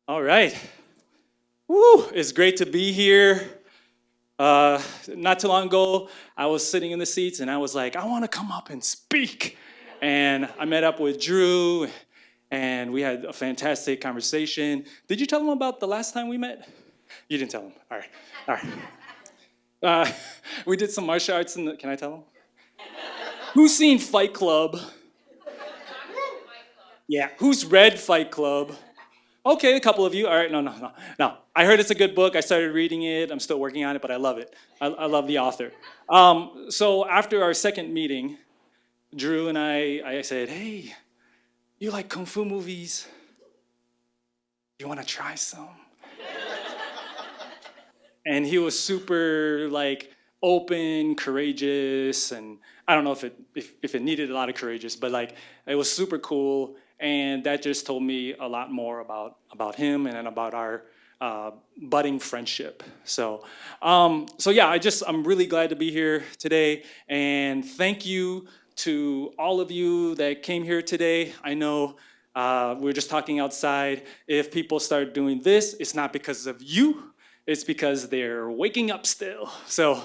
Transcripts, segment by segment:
All right. Woo, it's great to be here. Not too long ago, I was sitting in the seats and I was like, I want to come up and speak. And I met up with Drew and we had a fantastic conversation. Did you tell him about the last time we met? You didn't tell him. All right. All right. Uh, we did some martial arts. Can I tell him? Who's seen Fight Club? Yeah. Who's read Fight Club? Okay, a couple of you. All right, no. I heard it's a good book. I started reading it. I'm still working on it, but I love it. I love the author. So after our second meeting, Drew and I said, hey, you like kung fu movies? You want to try some? And he was super like open, courageous, and I don't know if it needed a lot of courageous, but like it was super cool, and that just told me a lot more about him and about our budding friendship. So yeah, I'm really glad to be here today, and thank you to all of you that came here today. I know we were just talking outside. If people start doing this, it's not because of you. It's because they're waking up still. So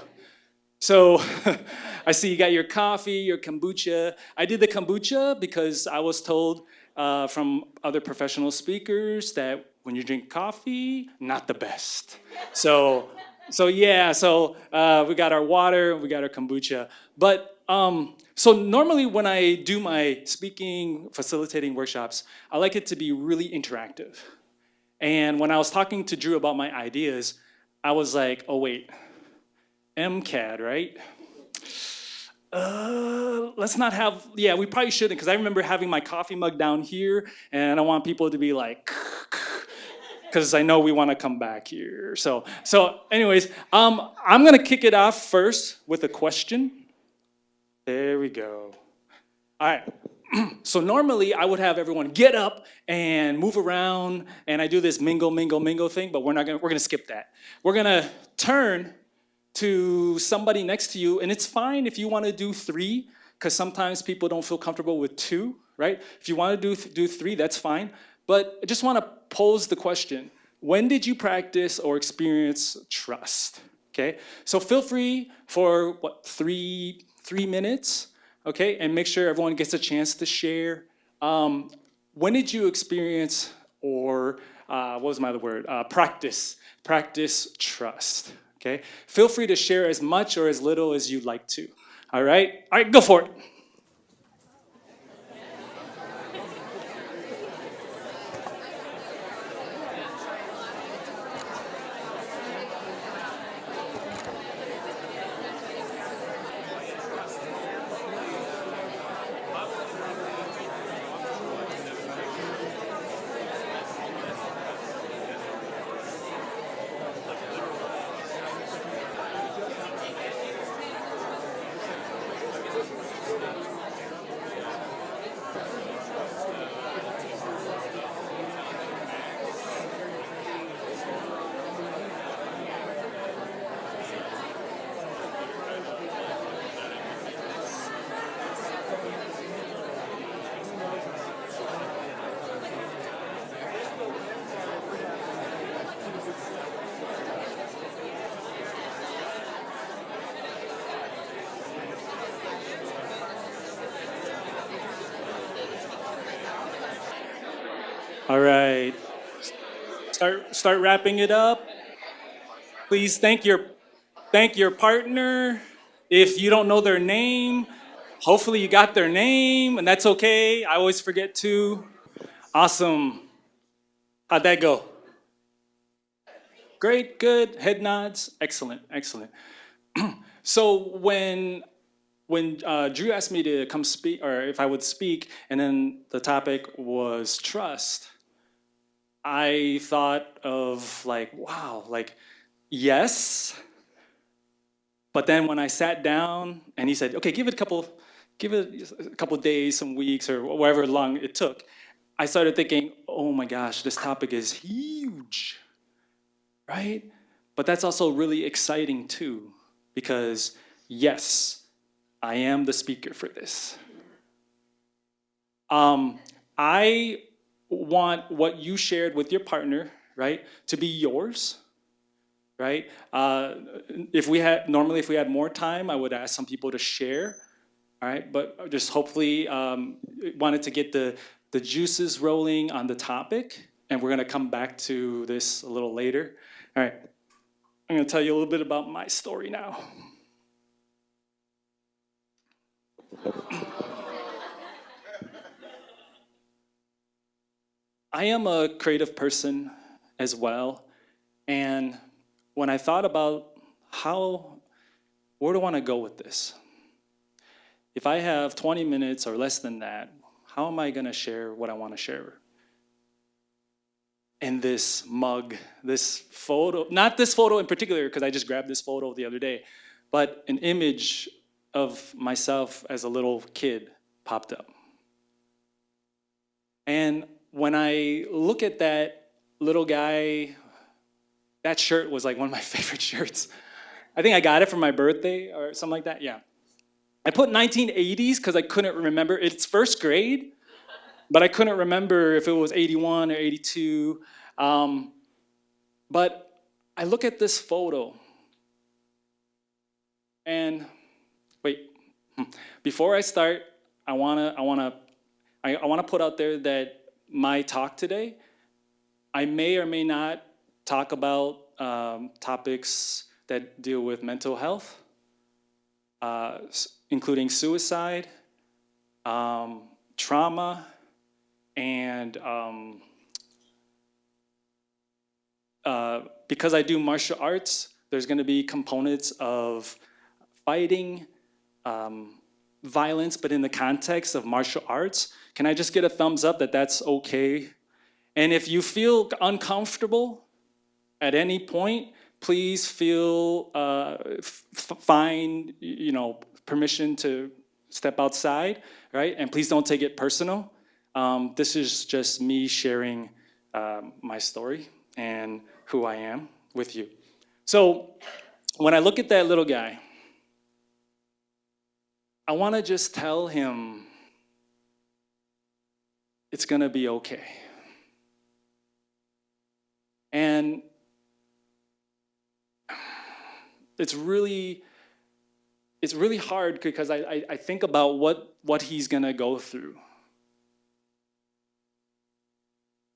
I see you got your coffee, your kombucha. I did the kombucha because I was told from other professional speakers that when you drink coffee, not the best. So we got our water, we got our kombucha. But so normally when I do my speaking, facilitating workshops, I like it to be really interactive. And when I was talking to Drew about my ideas, I was like, oh wait, MCAD, right? Let's not have, yeah, we probably shouldn't, because I remember having my coffee mug down here, and I want people to be like, because I know we want to come back here. Anyways, I'm gonna kick it off first with a question. There we go. All right. So normally I would have everyone get up and move around, and I do this mingle, mingle, mingle thing, but we're gonna skip that. We're gonna turn to somebody next to you, and it's fine if you want to do three, because sometimes people don't feel comfortable with two, right? If you want to do three, that's fine. But I just want to pose the question: when did you practice or experience trust? Okay, so feel free for three minutes, okay, and make sure everyone gets a chance to share. When did you experience or what was my other word? Practice trust. Okay, feel free to share as much or as little as you'd like to. All right, go for it. All right, start wrapping it up. Please thank your partner. If you don't know their name, hopefully you got their name, and that's okay. I always forget to. Awesome. How'd that go? Great, good. Head nods. Excellent, excellent. So when Drew asked me to come speak, or if I would speak, and then the topic was trust, I thought of like, wow, like yes. But then when I sat down and he said, okay, give it a couple days, some weeks, or whatever long it took, I started thinking, oh my gosh, this topic is huge, right? But that's also really exciting too, because yes, I am the speaker for this. I want what you shared with your partner, right, to be yours, right? If we had more time, I would ask some people to share, all right? But just hopefully wanted to get the juices rolling on the topic, and we're gonna come back to this a little later. All right, I'm gonna tell you a little bit about my story now. I am a creative person as well, and when I thought about where do I want to go with this? If I have 20 minutes or less than that, how am I going to share what I want to share? And this mug, this photo, not this photo in particular, because I just grabbed this photo the other day, but an image of myself as a little kid popped up. And when I look at that little guy, that shirt was like one of my favorite shirts. I think I got it for my birthday or something like that. Yeah. I put 1980s because I couldn't remember. It's first grade, but I couldn't remember if it was 81 or 82. But I look at this photo and wait, before I start, I wanna put out there that my talk today, I may or may not talk about topics that deal with mental health, including suicide, trauma, and because I do martial arts, there's going to be components of fighting, violence, but in the context of martial arts. Can I just get a thumbs up that that's okay? And if you feel uncomfortable at any point, please feel find permission to step outside, right? And please don't take it personal. This is just me sharing my story and who I am with you. So when I look at that little guy, I want to just tell him it's going to be okay. And it's really hard because I think about what he's going to go through.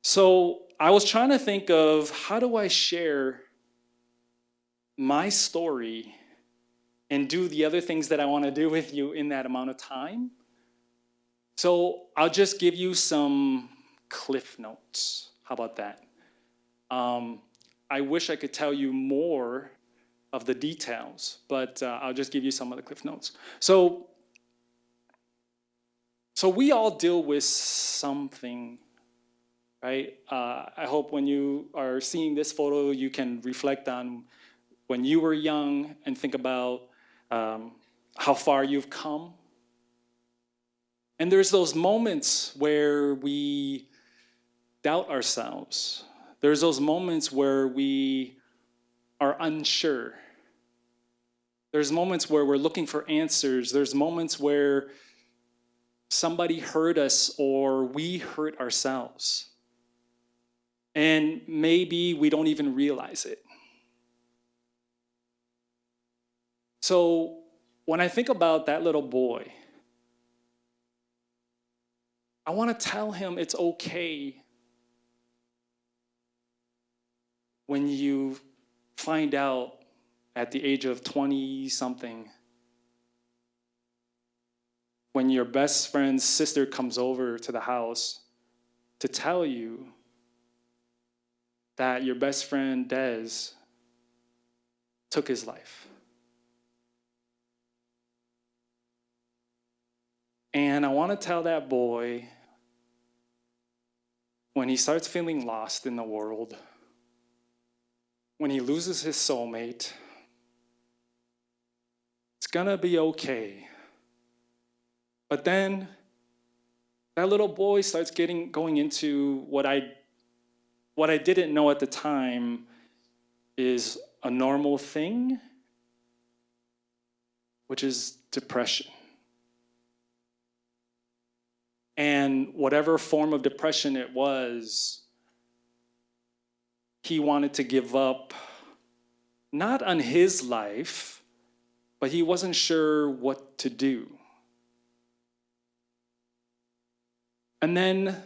So I was trying to think of how do I share my story and do the other things that I want to do with you in that amount of time. So I'll just give you some cliff notes. How about that? I wish I could tell you more of the details, but I'll just give you some of the cliff notes. So we all deal with something, right? I hope when you are seeing this photo, you can reflect on when you were young and think about how far you've come. And there's those moments where we doubt ourselves. There's those moments where we are unsure. There's moments where we're looking for answers. There's moments where somebody hurt us or we hurt ourselves. And maybe we don't even realize it. So when I think about that little boy, I want to tell him it's okay when you find out at the age of 20-something, when your best friend's sister comes over to the house to tell you that your best friend, Des, took his life. And I want to tell that boy, when he starts feeling lost in the world, when he loses his soulmate, it's gonna be okay. But then that little boy starts going into what I didn't know at the time is a normal thing, which is depression. And whatever form of depression it was, he wanted to give up, not on his life, but he wasn't sure what to do. And then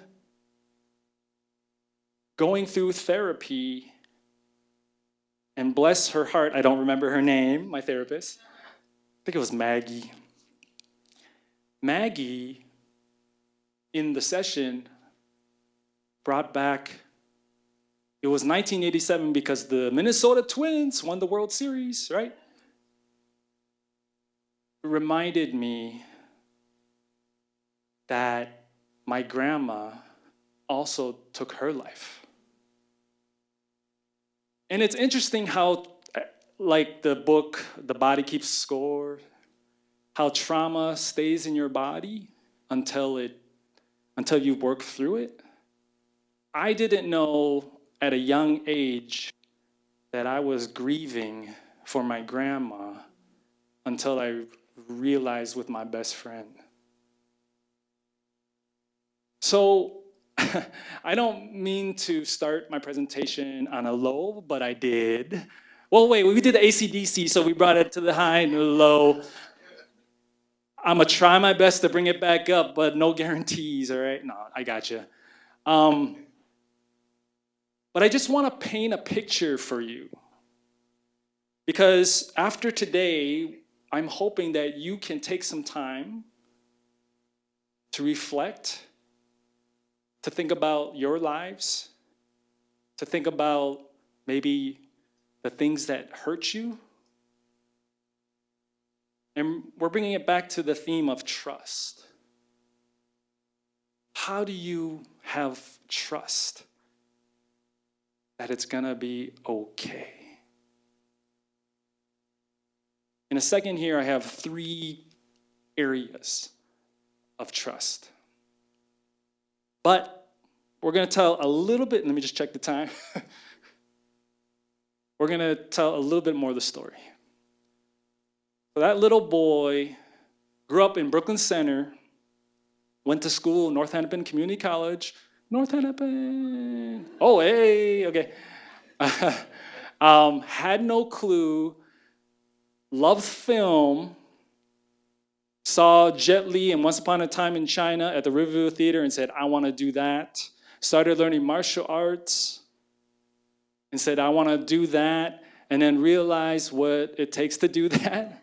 going through therapy, and bless her heart, I don't remember her name, my therapist. I think it was Maggie. Maggie, in the session, brought back, it was 1987 because the Minnesota Twins won the World Series, right? It reminded me that my grandma also took her life. And it's interesting how, like the book, The Body Keeps Score, how trauma stays in your body until you work through it. I didn't know at a young age that I was grieving for my grandma until I realized with my best friend. So I don't mean to start my presentation on a low, but I did. Well, wait, we did the AC/DC, so we brought it to the high and the low. I'm gonna try my best to bring it back up, but no guarantees, all right? No, I gotcha. But I just want to paint a picture for you. Because after today, I'm hoping that you can take some time to reflect, to think about your lives, to think about maybe the things that hurt you. And we're bringing it back to the theme of trust. How do you have trust that it's gonna be okay? In a second here, I have 3 areas of trust. But we're gonna tell a little bit, let me just check the time. We're gonna tell a little bit more of the story. So that little boy grew up in Brooklyn Center, went to school, North Hennepin Community College. North Hennepin. Oh, hey, okay. Had no clue, loved film, saw Jet Li and Once Upon a Time in China at the Riverview Theater and said, I want to do that. Started learning martial arts and said, I want to do that. And then realized what it takes to do that.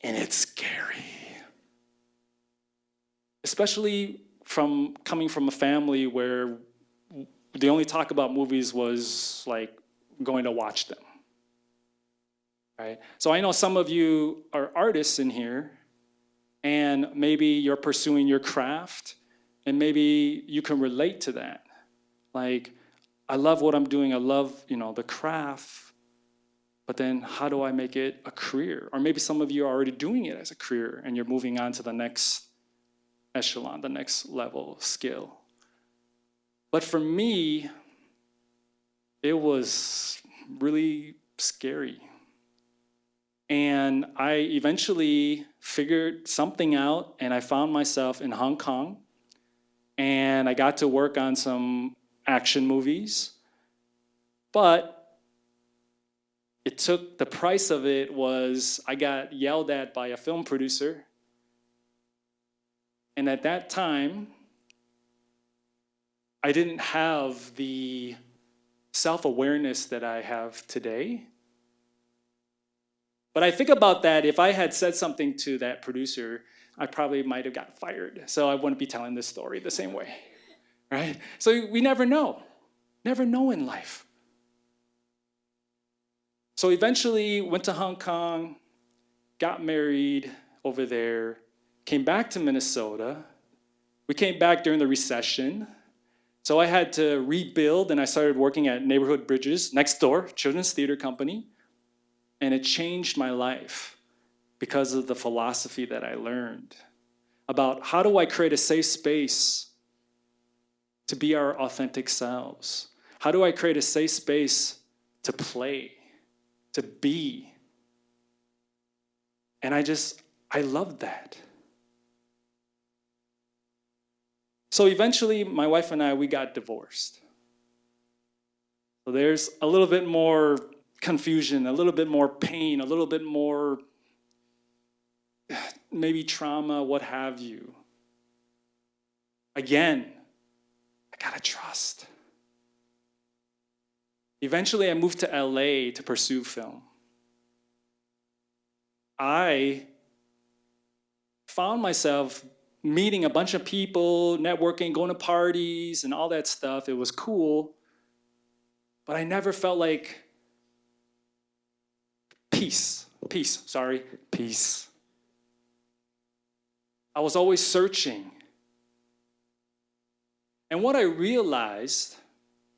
And it's scary. Especially coming from a family where the only talk about movies was like going to watch them. Right? So I know some of you are artists in here, and maybe you're pursuing your craft, and maybe you can relate to that. Like, I love what I'm doing, I love, the craft, but then how do I make it a career? Or maybe some of you are already doing it as a career, and you're moving on to the next echelon, the next level skill. But for me, it was really scary. And I eventually figured something out, and I found myself in Hong Kong, and I got to work on some action movies. But the price of it was I got yelled at by a film producer. And at that time, I didn't have the self-awareness that I have today. But I think about that, if I had said something to that producer, I probably might have got fired. So I wouldn't be telling this story the same way, right? So we never know in life. So eventually went to Hong Kong, got married over there, came back to Minnesota. We came back during the recession. So I had to rebuild, and I started working at Neighborhood Bridges, next door, children's theater company. And it changed my life because of the philosophy that I learned about how do I create a safe space to be our authentic selves? How do I create a safe space to play, to be? And I loved that. So eventually, my wife and I, we got divorced. So there's a little bit more confusion, a little bit more pain, a little bit more maybe trauma, what have you. Again, I gotta trust. Eventually, I moved to LA to pursue film. I found myself meeting a bunch of people, networking, going to parties, and all that stuff. It was cool, but I never felt like peace. I was always searching. And what I realized,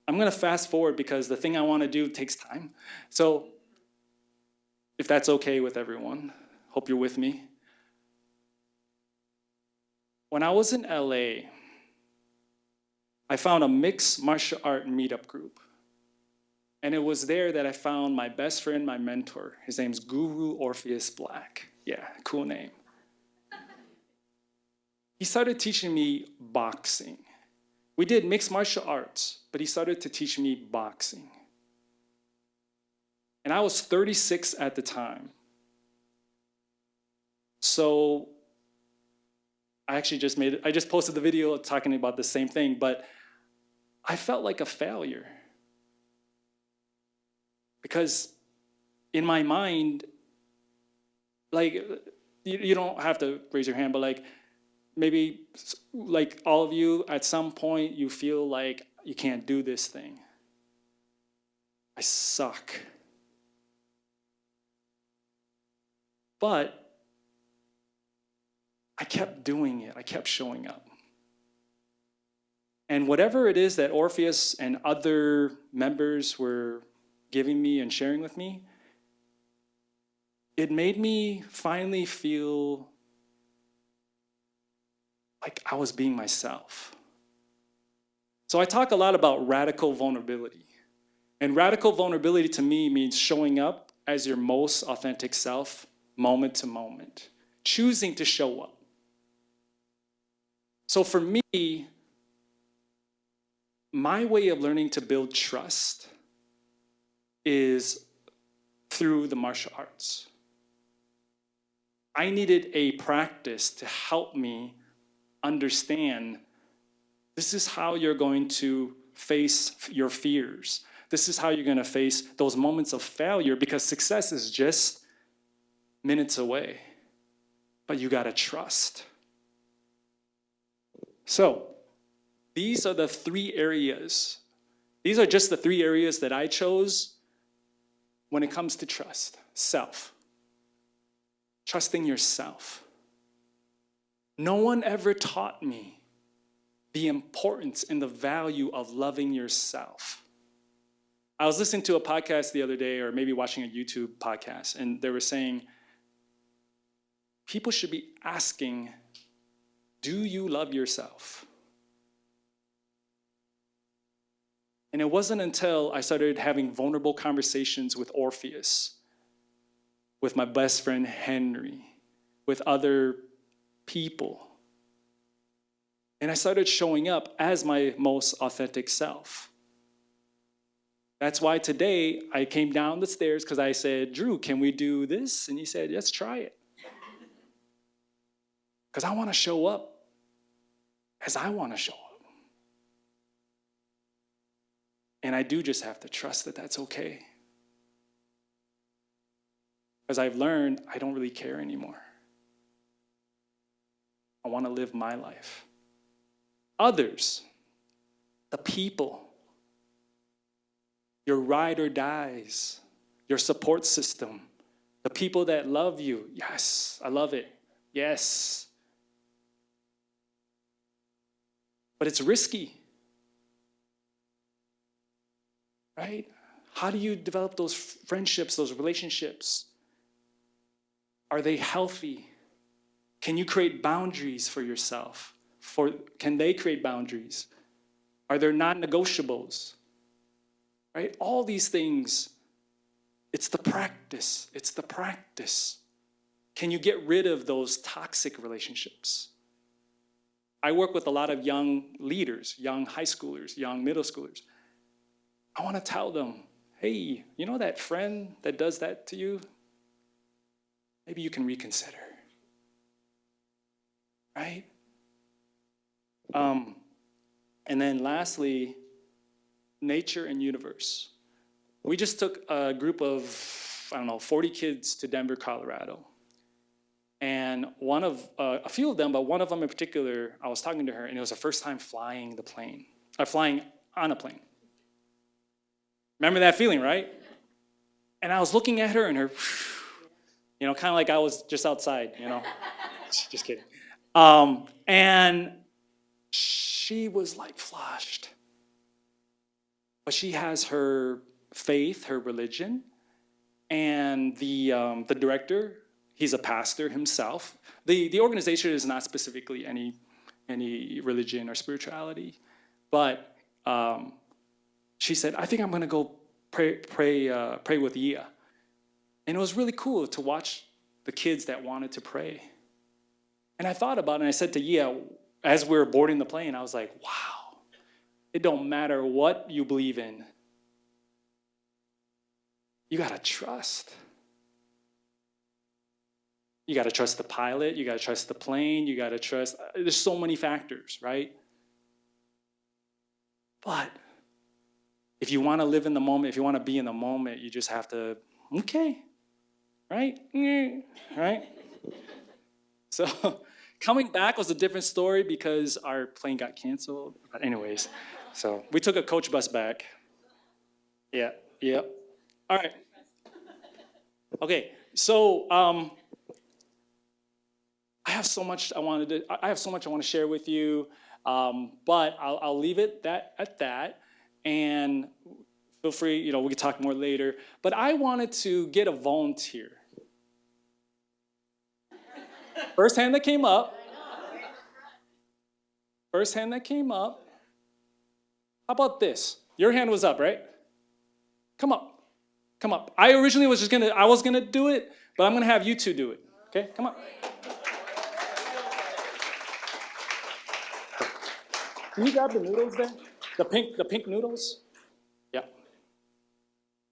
I'm gonna fast forward because the thing I wanna do takes time. So if that's okay with everyone, hope you're with me. When I was in LA, I found a mixed martial art meetup group. And it was there that I found my best friend, my mentor. His name's Guru Orpheus Black. Yeah, cool name. He started teaching me boxing. We did mixed martial arts, but he started to teach me boxing. And I was 36 at the time. So I just posted the video talking about the same thing, but I felt like a failure. Because in my mind, like, you don't have to raise your hand, but like, maybe like all of you, at some point, you feel like you can't do this thing. I suck. But I kept doing it. I kept showing up. And whatever it is that Orpheus and other members were giving me and sharing with me, it made me finally feel like I was being myself. So I talk a lot about radical vulnerability. And radical vulnerability to me means showing up as your most authentic self, moment to moment, choosing to show up. So for me, my way of learning to build trust is through the martial arts. I needed a practice to help me understand this is how you're going to face your fears. This is how you're going to face those moments of failure, because success is just minutes away. But you got to trust. So, these are the three areas. These are just the three areas that I chose when it comes to trust. Self. Trusting yourself. No one ever taught me the importance and the value of loving yourself. I was listening to a podcast the other day, or maybe watching a YouTube podcast, and they were saying, people should be asking, do you love yourself? And it wasn't until I started having vulnerable conversations with Orpheus, with my best friend Henry, with other people, and I started showing up as my most authentic self. That's why today I came down the stairs because I said, Drew, can we do this? And he said, let's try it. Because I want to show up as I want to show up. And I do just have to trust that that's okay. As I've learned, I don't really care anymore. I want to live my life. Others, the people, your ride or dies, your support system, the people that love you. Yes, I love it. Yes. But it's risky. Right? How do you develop those friendships, those relationships? Are they healthy? Can you create boundaries for yourself? Can they create boundaries? Are there non-negotiables? Right? All these things, it's the practice. It's the practice. Can you get rid of those toxic relationships? I work with a lot of young leaders, young high schoolers, young middle schoolers. I want to tell them, hey, you know that friend that does that to you? Maybe you can reconsider, right? And then lastly, nature and universe. We just took a group of, 40 kids to Denver, Colorado. And a few of them, but one of them in particular, I was talking to her, and it was her first time flying flying on a plane. Remember that feeling, right? And I was looking at her and her, kind of like I was just outside, Just kidding. And she was like flushed. But she has her faith, her religion, and the director, he's a pastor himself. The organization is not specifically any religion or spirituality, but she said, I think I'm going to go pray with Yia. And it was really cool to watch the kids that wanted to pray. And I thought about it, and I said to Yia, as we were boarding the plane, I was like, wow, it don't matter what you believe in. You got to trust. You got to trust the pilot. You got to trust the plane. You got to trust. There's so many factors, right? But if you want to live in the moment, if you want to be in the moment, you just have to, okay, right? Right? So coming back was a different story because our plane got canceled. But anyways, so we took a coach bus back. Yeah. All right. Okay, so I have so much I want to share with you, but I'll leave it at that, and feel free, we can talk more later. But I wanted to get a volunteer. First hand that came up. How about this? Your hand was up, right? Come up. I originally was gonna do it, but I'm gonna have you two do it. Okay, come on. Can you grab the noodles there? The pink noodles? Yeah.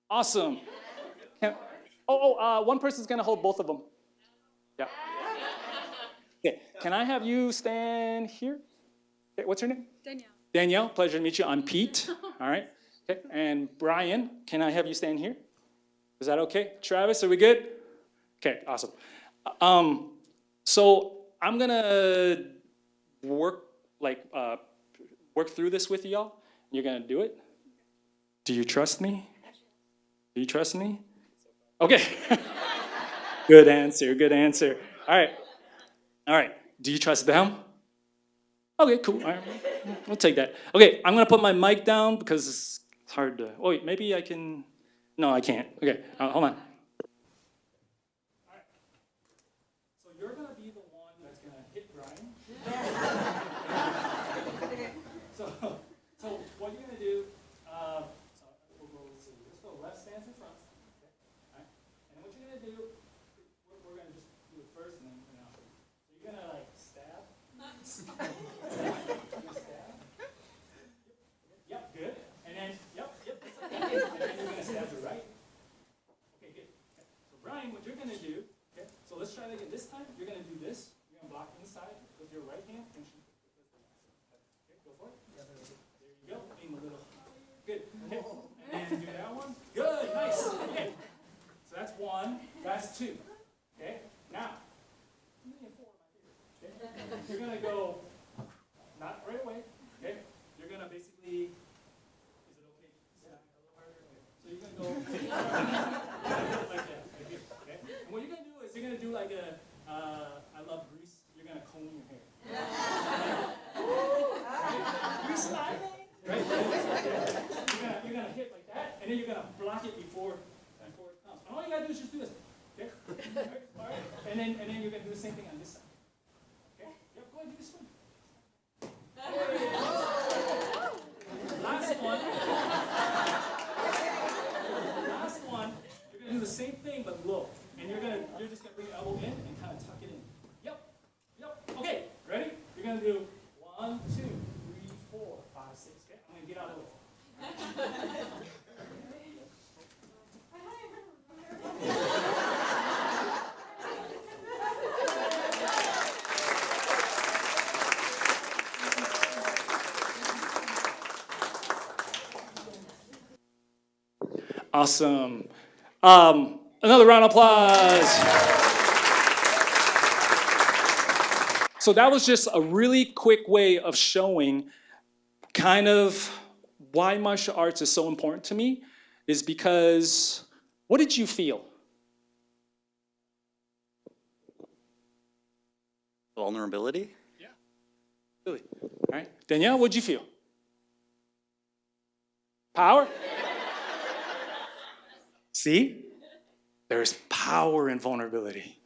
Awesome. One person's gonna hold both of them. Yeah. Okay, can I have you stand here? Okay, what's your name? Danielle, pleasure to meet you. I'm Pete. All right. Okay, and Brian, can I have you stand here? Is that okay? Travis, are we good? Okay, awesome. So I'm gonna work through this with y'all. You're gonna do it. Do you trust me? Okay. Good answer. All right. Do you trust them? Okay, cool. All right. We'll take that. Okay, I'm gonna put my mic down because it's hard to. Oh wait, maybe I can. No, I can't. Okay, hold on. All right. So you're gonna be the one that's gonna hit Brian. So what you're gonna do? Let's go left stance in front. Okay. All right. And then what you're gonna do? We're gonna just do it first, and then I'll show you. So you're gonna like stab. Stab. Yep, good. And then, yep. And then you're gonna stab to the right. Okay, good. Okay. So Brian, what you're gonna do, okay, so let's try that again. This time, you're gonna do this. You're gonna block inside with your right hand. Okay, go for it. There you go. Aim a little. Good. Okay. And then do that one. Good, nice. Okay. So that's one, that's two. Okay? Now, okay? You're gonna go, not right away, okay? You're gonna basically, is it okay? Yeah, a little harder. Okay. So you're gonna go like that, right here, okay? And what you're gonna do is you're gonna do like a, I love grease. You're gonna comb your hair. Right? Grease lightning. Right? You're gonna hit like that, and then you're gonna block it before it comes. And all you gotta do is just do this. Okay? All right. And then you're gonna do the same thing on this side. Okay? Yep, go ahead and do this one. Last one. You're gonna do the same thing but low. And you're just gonna bring your elbow in and kind of tuck it in. Yep. Okay, ready? You're gonna do 1, Awesome. Another round of applause. So that was just a really quick way of showing kind of why martial arts is so important to me is because what did you feel? Vulnerability? Yeah. Really? All right. Danielle, what'd you feel? Power? See? There's power in vulnerability.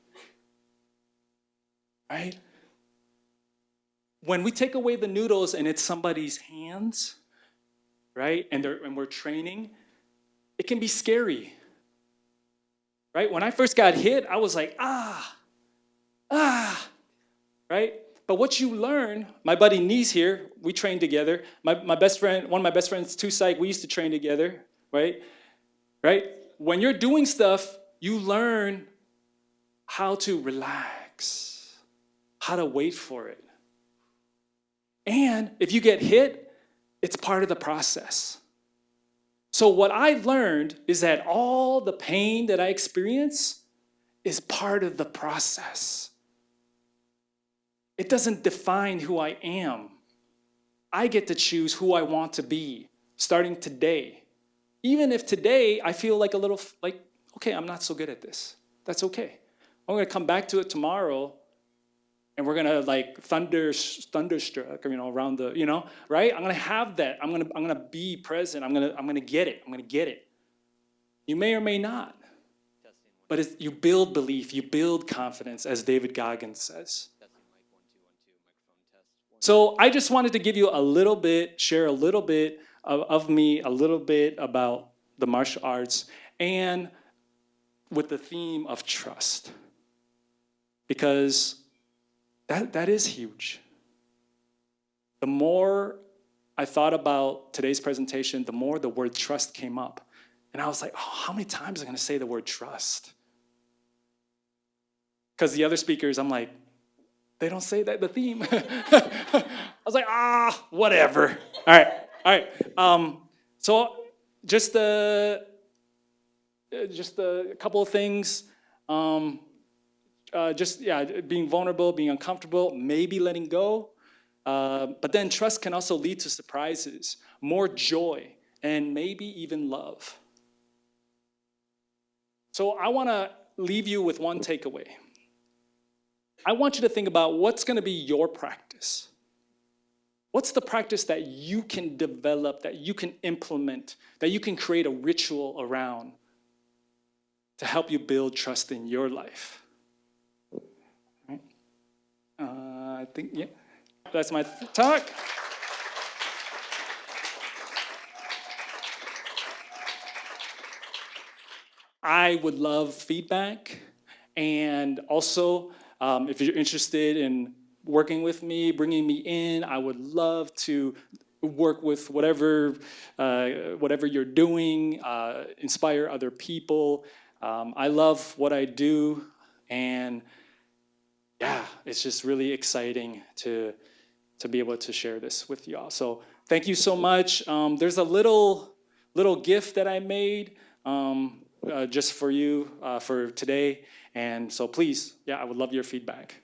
Right? When we take away the noodles and it's somebody's hands, right? And we're training, it can be scary. Right? When I first got hit, I was like, ah, right? But what you learn, my buddy Nees here, we trained together. My best friend, one of my best friends, Two Psych, we used to train together, right? Right? When you're doing stuff, you learn how to relax, how to wait for it. And if you get hit, it's part of the process. So what I learned is that all the pain that I experience is part of the process. It doesn't define who I am. I get to choose who I want to be starting today. Even if today I feel like a little like, okay, I'm not so good at this. That's okay. I'm gonna come back to it tomorrow and we're gonna like thunderstruck, around the, right? I'm gonna have that. I'm gonna be present. I'm gonna get it. I'm gonna get it. You may or may not. But you build belief, you build confidence, as David Goggins says. So I just wanted to give you a little bit, share a little bit of me, a little bit about the martial arts, and with the theme of trust. Because that is huge. The more I thought about today's presentation, the more the word trust came up. And I was like, oh, how many times am I going to say the word trust? Because the other speakers, I'm like, they don't say that, the theme. I was like, whatever. All right. So just a couple of things. Being vulnerable, being uncomfortable, maybe letting go. But then trust can also lead to surprises, more joy, and maybe even love. So I want to leave you with one takeaway. I want you to think about what's going to be your practice. What's the practice that you can develop, that you can implement, that you can create a ritual around to help you build trust in your life? Right. I think, yeah, that's my talk. I would love feedback, and also if you're interested in working with me, bringing me in, I would love to work with whatever you're doing, inspire other people. I love what I do, and yeah, it's just really exciting to be able to share this with y'all. So thank you so much. There's a little gift that I made just for you for today, and so please, I would love your feedback.